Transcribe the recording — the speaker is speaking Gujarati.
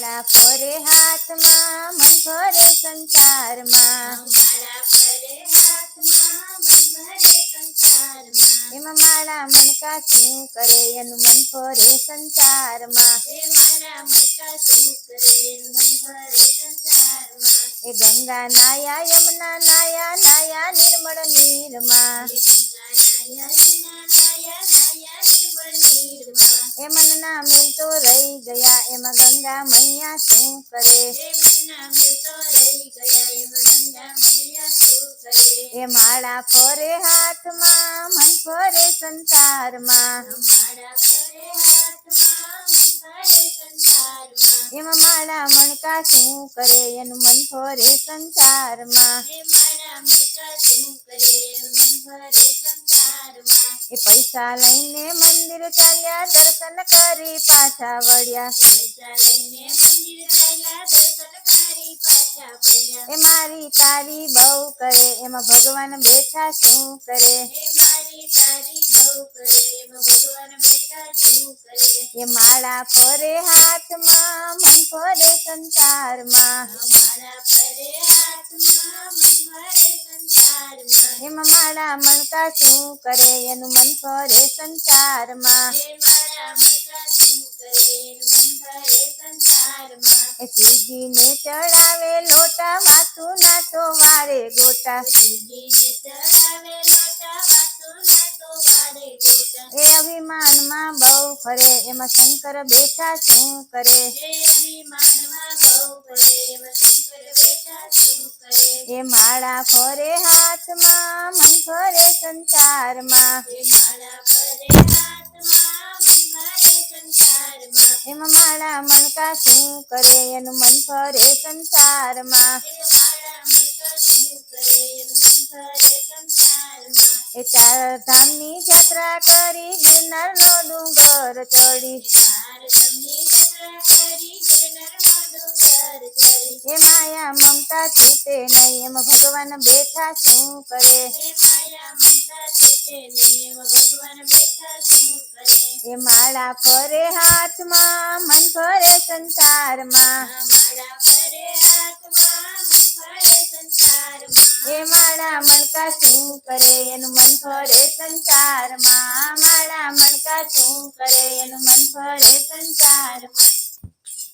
માળા ફરે હાથમાં મન ફરે સંસારમાં એમાં માળા મણકા શું કરે એનું મન ફરે સંસારમાં એ ગંગા નાયા યમુના નાયા નાયા નિર્મળ નીરમાં એ મનના મેલ તો રહી ગયા એમાં ગંગા મૈયા શું કરે એ માળા ફરે હાથમાં મન ફરે સંસારમાં એમાં માળા મણકા શું કરે એનું મન ફરે સંસારમાં એ પૈસા લઈને મંદિર ચાલ્યા દર્શન કરી પાછા વળ્યા એ મારી તારી બહુ કરે એમાં ભગવાન બેઠા શું કરે એ માળા ફરે હાથમાં મન ફરે સંસારમાં એમાં માળા મણકા શું કરે એનું મન ફરે સંસારમાં એ શિવજીને ચડાવે લોટા વાતું ના તો વારે ગોટા એ અભિમાનમાં બહુ ફરે એમાં શંકર બેઠા શું કરે એ માળા ફરે હાથમાં મન ફરે સંસારમાં એમાં માળા મણકા શું કરે એનું મન ફરે સંસારમાં એ ચાર ધામની યાત્રા કરી ગિરનારનો ડુંગર ચડી એ માયા મમતા છૂટે નહીં એમાં ભગવાન બેઠા શું કરે એ માળા ફરે હાથમાં મન ફરે સંસારમાં એ માળા મણકા શું કરે એનું મન ફરે સંસારમાં માળા મણકા શું કરે એનું મન ફરે સંસારમાં